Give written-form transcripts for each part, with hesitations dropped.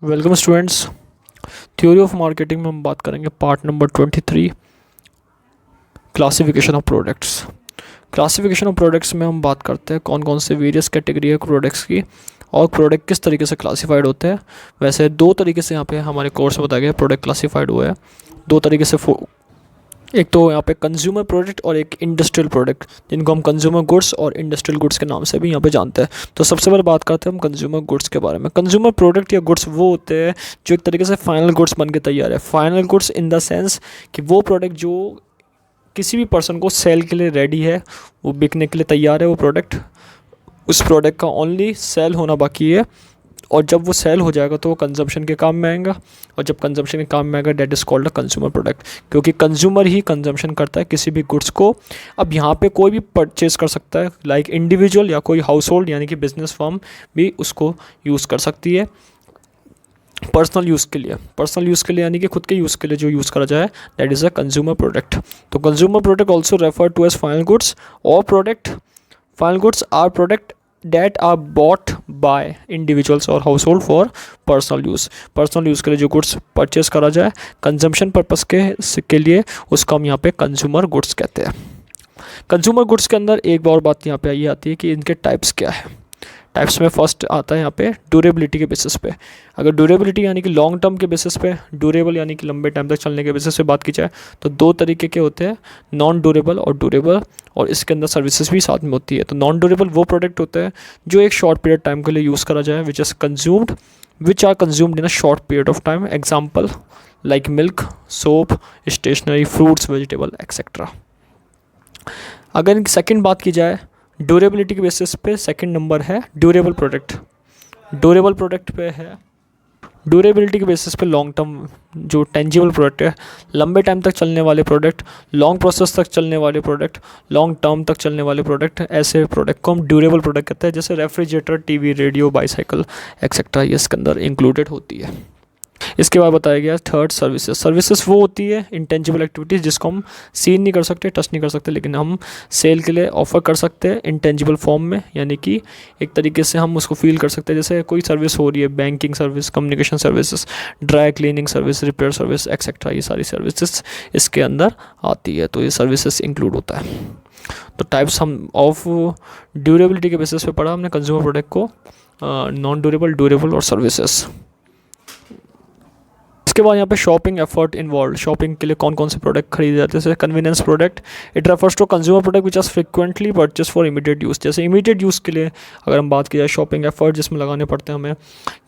Welcome students. Theory of marketing में हम बात करेंगे part number 23, classification of products. Classification of products में हम बात करते हैं कौन कौन से वेरियस कैटेगरी है प्रोडक्ट्स की और प्रोडक्ट किस तरीके से क्लासिफाइड होते हैं। वैसे दो तरीके से यहाँ पे हमारे कोर्स में बताया गया प्रोडक्ट क्लासिफाइड हुआ है दो तरीके से। एक तो यहाँ पे कंज्यूमर प्रोडक्ट और एक इंडस्ट्रियल प्रोडक्ट, जिनको हम कंज्यूमर गुड्स और इंडस्ट्रियल गुड्स के नाम से भी यहाँ पे जानते हैं। तो सबसे पहले बात करते हैं हम कंज्यूमर गुड्स के बारे में। कंज्यूमर प्रोडक्ट या गुड्स वो होते हैं जो एक तरीके से फाइनल गुड्स बन के तैयार है। Final goods in the sense कि वो प्रोडक्ट जो किसी भी पर्सन को सेल के लिए रेडी है, वो बिकने के लिए तैयार है, वो प्रोडक्ट, उस प्रोडक्ट का ओनली सेल होना बाकी है। और जब वो सेल हो जाएगा तो वो कंजम्पशन के काम में आएगा, और जब कंजम्पशन के काम में आएगा that is called a consumer product, क्योंकि कंज्यूमर ही कंजम्पशन करता है किसी भी गुड्स को। अब यहाँ पे कोई भी परचेज़ कर सकता है, लाइक इंडिविजुअल या कोई हाउस होल्ड यानी कि बिजनेस फर्म भी उसको यूज़ कर सकती है पर्सनल यूज़ के लिए। पर्सनल यूज़ के लिए यानी कि खुद के यूज़ के लिए जो यूज़ करा जाए, that is a consumer product. तो consumer product also refer to as final goods और product. Final goods or product that are bought by individuals और household for personal use। Personal use के लिए जो गुड्स परचेज करा जाए consumption purpose के लिए, उसको हम यहाँ पे कंज्यूमर गुड्स कहते हैं। कंज्यूमर गुड्स के अंदर एक और बात यहाँ पे ये आती है कि इनके टाइप्स क्या है। टाइप्स में फर्स्ट आता है यहाँ पे ड्यूरेबिलिटी के बेसिस पे। अगर ड्यूरेबिलिटी यानी कि लॉन्ग टर्म के बेसिस पे, ड्यूरेबल यानी कि लंबे टाइम तक चलने के बेसिस पे बात की जाए तो दो तरीके के होते हैं, नॉन ड्यूरेबल और ड्यूरेबल, और इसके अंदर सर्विसेज भी साथ में होती है। तो नॉन ड्यूरेबल वो प्रोडक्ट होते हैं जो एक शॉर्ट पीरियड टाइम के लिए यूज़ करा जाए, which are consumed in a short period of time. Example like milk, soap, stationery, fruits, vegetable etcetera. अगर इनकी सेकेंड बात की जाए ड्यूरेबिलिटी के बेसिस पे, सेकंड नंबर है ड्यूरेबल प्रोडक्ट। ड्यूरेबल प्रोडक्ट पे है ड्यूरेबिलिटी के बेसिस पे लॉन्ग टर्म जो टेंजिबल प्रोडक्ट है, लंबे टाइम तक चलने वाले प्रोडक्ट, लॉन्ग प्रोसेस तक चलने वाले प्रोडक्ट, लॉन्ग टर्म तक चलने वाले प्रोडक्ट, ऐसे प्रोडक्ट को हम ड्यूरेबल प्रोडक्ट कहते हैं। जैसे refrigerator, TV, radio, bicycle etcetera, ये इसके अंदर इंक्लूडेड होती है। इसके बाद बताया गया थर्ड सर्विसेज। सर्विसेज वो होती है इंटेंजिबल एक्टिविटीज़ जिसको हम सीन नहीं कर सकते, टच नहीं कर सकते, लेकिन हम सेल के लिए ऑफर कर सकते हैं इंटेंजिबल फॉर्म में, यानी कि एक तरीके से हम उसको फील कर सकते हैं। जैसे कोई सर्विस हो रही है, banking service, communication services, dry cleaning service, repair service etcetera, ये सारी सर्विसेज इसके अंदर आती है। तो ये सर्विसेज इंक्लूड होता है। तो टाइप्स हम ऑफ ड्यूरेबिलिटी के बेसिस पे पढ़ा हमने कंज्यूमर प्रोडक्ट को, नॉन ड्यूरेबल, ड्यूरेबल और सर्विसेज। इसके बाद यहाँ पे शॉपिंग एफर्ट इन्वॉल्व। शॉपिंग के लिए कौन कौन से प्रोडक्ट खरीदे जाते हैं, जैसे convenience product. It refers to consumer product which are frequently purchase for immediate use. जैसे इमीडिएट यूज़ के लिए अगर हम बात की जाए, शॉपिंग एफर्ट जिसमें लगाने पड़ते हैं हमें,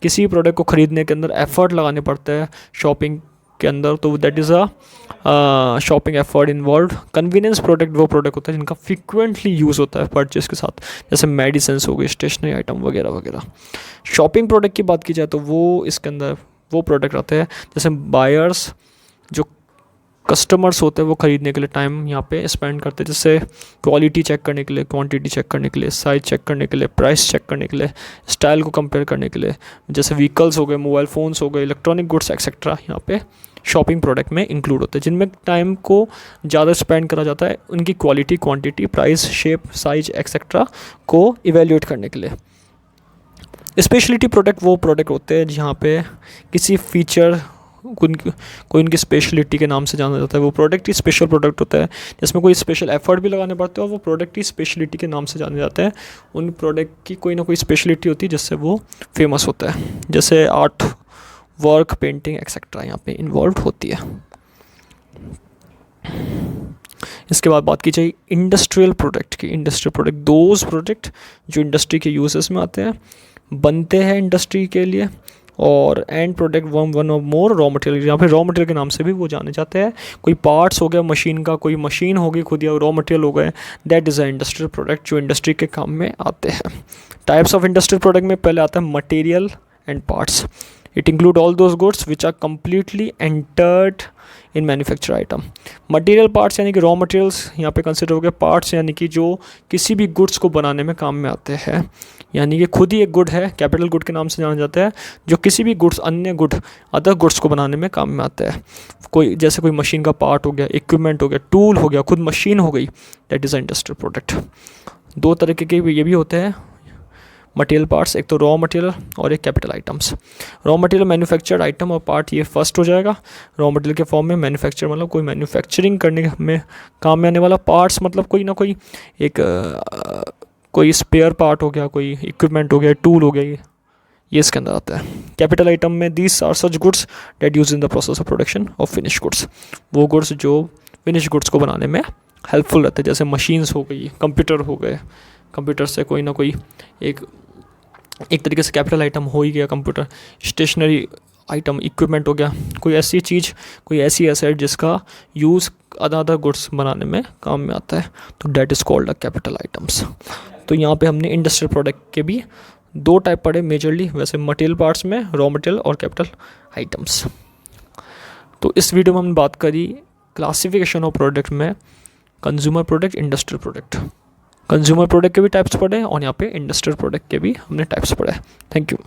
किसी प्रोडक्ट को ख़रीदने के अंदर एफर्ट लगाने पड़ते हैं शॉपिंग के अंदर, तो that is a shopping effort involve. Convenience product वो प्रोडक्ट होता है जिनका फ्रिक्वेंटली यूज़ होता है परचेज के साथ, जैसे मेडिसिन हो गई, स्टेशनरी आइटम वगैरह वगैरह। शॉपिंग प्रोडक्ट की बात की जाए तो वो इसके अंदर वो प्रोडक्ट आते हैं जैसे बायर्स, जो कस्टमर्स होते हैं वो ख़रीदने के लिए टाइम यहाँ पे स्पेंड करते हैं, जैसे क्वालिटी चेक करने के लिए, क्वांटिटी चेक करने के लिए, साइज़ चेक करने के लिए, प्राइस चेक करने के लिए, स्टाइल को कंपेयर करने के लिए। जैसे व्हीकल्स हो गए, मोबाइल फ़ोन्स हो गए, इलेक्ट्रॉनिक गुड्स एक्सेट्रा यहाँ पे शॉपिंग प्रोडक्ट में इंक्लूड होते हैं, जिनमें टाइम को ज़्यादा स्पेंड करा जाता है उनकी quality, quantity, price, shape, size etcetera को इवेल्यूएट करने के लिए। स्पेशलिटी प्रोडक्ट वो प्रोडक्ट होते हैं जहाँ पे किसी फीचर कोई उनकी स्पेशलिटी के नाम से जाना जाता है, वो प्रोडक्ट ही स्पेशल प्रोडक्ट होता है, जिसमें कोई स्पेशल एफर्ट भी लगाने पड़ते हैं, और वो प्रोडक्ट ही स्पेशलिटी के नाम से जाने जाते हैं। उन प्रोडक्ट की कोई ना कोई स्पेशलिटी होती है जिससे वो फेमस होता है, जैसे आर्ट वर्क, पेंटिंग एक्सेट्रा यहाँ पे इन्वॉल्व होती है। इसके बाद बात की जाए इंडस्ट्रियल प्रोडक्ट की। इंडस्ट्रियल प्रोडक्ट दोज प्रोडक्ट जो इंडस्ट्री के यूजेस में आते हैं, बनते हैं इंडस्ट्री के लिए, और एंड प्रोडक्ट वन और मोर रॉ मटेरियल, यहाँ पे रॉ मटेरियल के नाम से भी वो जाने जाते हैं। कोई पार्ट्स हो गया मशीन का, कोई मशीन हो गई खुद, या रॉ मटेरियल हो गए, that is a industrial product जो इंडस्ट्री के काम में आते हैं। टाइप्स ऑफ इंडस्ट्रियल प्रोडक्ट में पहले आता है material and parts. It include all those goods which are completely entered in manufacture item. Material parts यानी कि रॉ मटेरियल्स यहाँ पे कंसिडर हो गए। पार्ट्स यानी कि जो किसी भी गुड्स को बनाने में काम में आते हैं, यानी कि खुद ही एक गुड है, कैपिटल गुड के नाम से जाना जाता है, जो किसी भी गुड्स, अन्य गुड, अदर गुड्स को बनाने में काम में आता है। कोई जैसे कोई मशीन का पार्ट हो गया, इक्विपमेंट हो गया, टूल हो गया, खुद मशीन हो गई, that is a industrial product. दो तरीके के ये भी होते हैं, मटेरियल पार्ट्स, एक तो रॉ मटेरियल और एक capital items. Raw material manufactured item और पार्ट, ये फर्स्ट हो जाएगा। रॉ मटेरियल के फॉर्म में मैन्युफैक्चर मतलब कोई मैन्युफैक्चरिंग करने में काम में आने वाला, पार्ट्स मतलब कोई ना कोई एक कोई स्पेयर पार्ट हो गया, कोई इक्विपमेंट हो गया, टूल हो गया, ये इसके अंदर आता है। कैपिटल आइटम में these are such goods that use in the process of production of finish goods, वो गुड्स जो फिनिश गुड्स को बनाने में हेल्पफुल रहते हैं, जैसे मशीन्स हो गई, कंप्यूटर हो गए, कंप्यूटर से कोई ना कोई एक तरीके से कैपिटल आइटम हो ही गया कंप्यूटर। स्टेशनरी आइटम, इक्विपमेंट हो गया, कोई ऐसी चीज़, कोई ऐसी एसेट जिसका यूज़ अदर गुड्स बनाने में काम में आता है, तो that is called a capital items. तो यहाँ पे हमने इंडस्ट्रियल प्रोडक्ट के भी दो टाइप पढ़े मेजरली, वैसे मटेरियल पार्ट्स में रॉ मटेरियल और कैपिटल आइटम्स। तो इस वीडियो में हमने बात करी क्लासिफिकेशन ऑफ प्रोडक्ट में consumer product, industrial product. Consumer product के भी टाइप्स पढ़े और यहाँ पे इंडस्ट्रियल प्रोडक्ट के भी हमने टाइप्स पढ़े। Thank you.